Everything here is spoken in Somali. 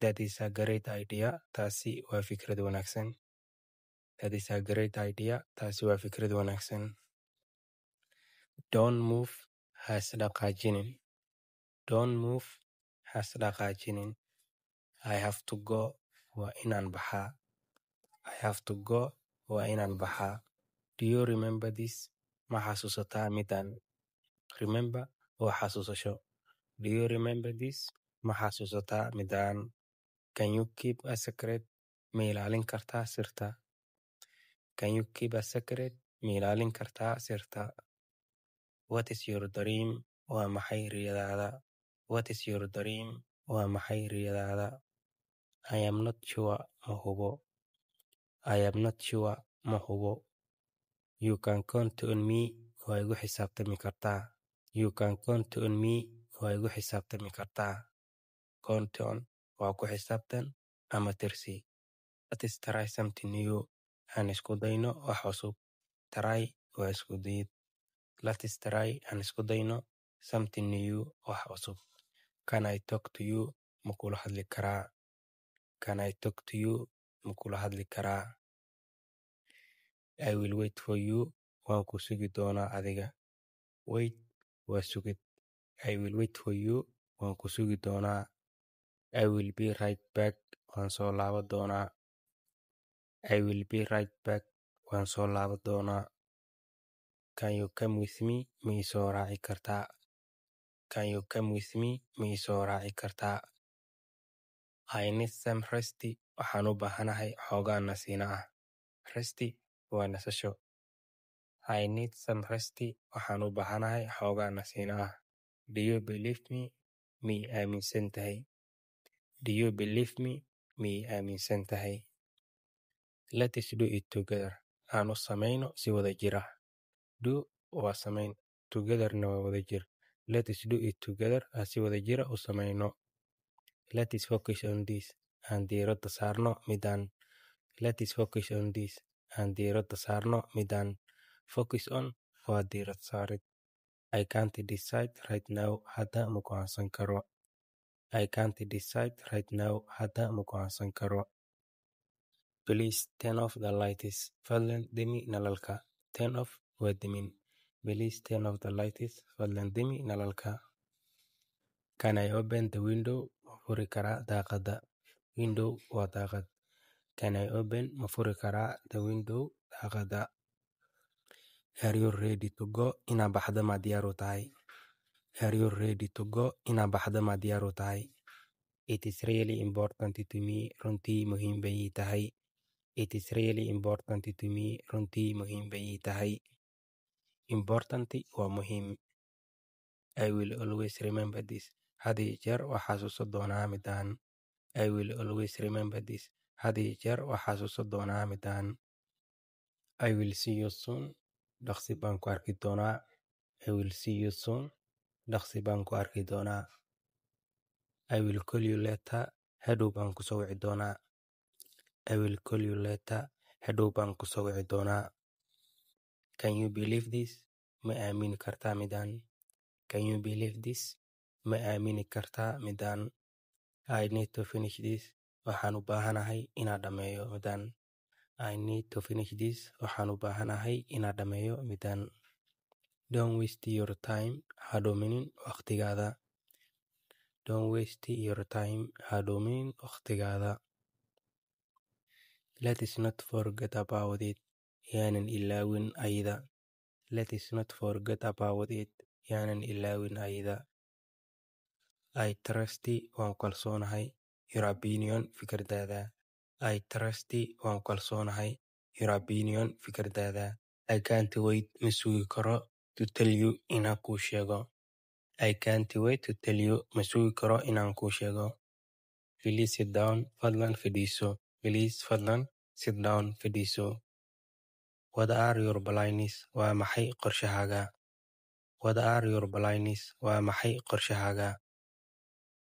That is a great idea. Taasi waa fikrad wanaagsan. That is a great idea. Taasi waa fikrad wanaagsan. Don't move, has dhaqaajinin. Don't move, has dhaqaajinin. I have to go, waa inaan baxaa. I have to go, waa inaan baxaa. Do you remember this? Ma xasuusataa midaan? Remember, waa xasuusasho. Do you remember this? Ma xasuusataa midaan? Can you keep a secret? Ma ilaalin kartaa sirta? Can you keep a secret? Ma ilaalin kartaa sirta? What is your dream? Waa maxay riyadaada? What is your dream? Waa maxay riyadaada? I am not sure, ma hubo. I am not sure, ma hubo. You can count on me, waa igu xisaabtami kartaa. You can count on me, waa igu xisaabtami kartaa. Count on, waa ku xisaabtan ama tirsi. Let's try something new. Aan isku dayno wax cusub. Try waa isku dayid. Let's try aan isku dayno something new, wax cusub. Can I talk to you? Ma kula hadli karaa? Can I talk to you? Ma kula hadli karaa? I will wait for you. Waan ku sugi doonaa adiga. Wait waa sugid. I will wait for you. Waan ku sugi doonaa. I will be right back. Waan soo laabo doonaa. I will be right back. Waan soo laabo doonaa. Can you come with me? Ma ii soo raaci kartaa? Can you come with me? Ma ii soo raaci kartaa? I need some rest. Waxaan u baahanahay xoogaa nasiina ah. Rest waa nasasho. I need some rest. Waxaan u baahanahay xoogaa nasiina ah. Do you believe me? Ma ii aaminsan tahay? Do you believe me? Ma ii aaminsan tahay? Let's do it together. Aan u samayno si wada jir ah. Do waa samayn. Togetherna waa wada jir. Let's do it together. Aan si wada jira u samayno. Let's focus on this. Aan diiradda saarno midaan. Let's focus on this. Aan diiradda saarno midaan. Focus on waa diirad saarid. I can't decide right now. Hadda ma go'aansan karo. I can't decide right now. Hadda ma go'aansan karo. Please turn off the lights. Fadlan demi nalalka. Turn off waa demin. Please turn off the lights. Fadlan demi nalalka. Can I open the window? Ma furi karaa daaqadda? Window waa daaqad. Can I open? Ma furi karaa the window? Daaqadda. Are you ready to go? Inaa baxda ma diyaar u tahay? Are you ready to go? Inaa baxda ma diyaar u tahay? It is really important to me. Runtii muhiim bay ii tahay. It is really important to me. Runtii muhiim bay ii tahay. Important waa muhiim. I will always remember this. Had iyo jeer waa xasuuso doonaa midaan. I will always remember this. Had iyo jeer waa xasuuso doonaa midaan. I will see you soon. Dhaqsi baan ku arki doonaa. I will see you soon. Dhaqsi baan ku arki doonaa. I will call you later. Hadhow baan ku soo wici doonaa. I will call you later. Hadhow baan ku soo wici doonaa. Can you believe this? Ma aamini kartaa midaan? Can you believe this? Ma aamini kartaa midaan? I need to finish this. Waxaan u baahanahay inaan dhammeeyo midaan. I need to finish this. Waxaan u baahanahay inaan dhammeeyo midaan. Don't waste your time. Ha dhuminin waqtigaada. Don't waste your time. Ha dhuminin waqtigaada. Let's not forget about it. Yaanan ilaawin ayda. Let's not forget about it. Yaanan ilaawin ayda. I trust waan kalsoonahay. Your opinion fikradaada. I trust waan kalsoonahay. Your opinion fikradaada. I can't wait ma sugi karo to tell you inaan kuu sheego. I can't wait to tell you ma sugi karo inaan kuu sheego. Please sit down. Fadlan fadhiiso. Please fadlan sit down fadhiiso. What are your plans? Waa maxay qorshahaaga? What are your plans? Waa maxay qorshahaaga?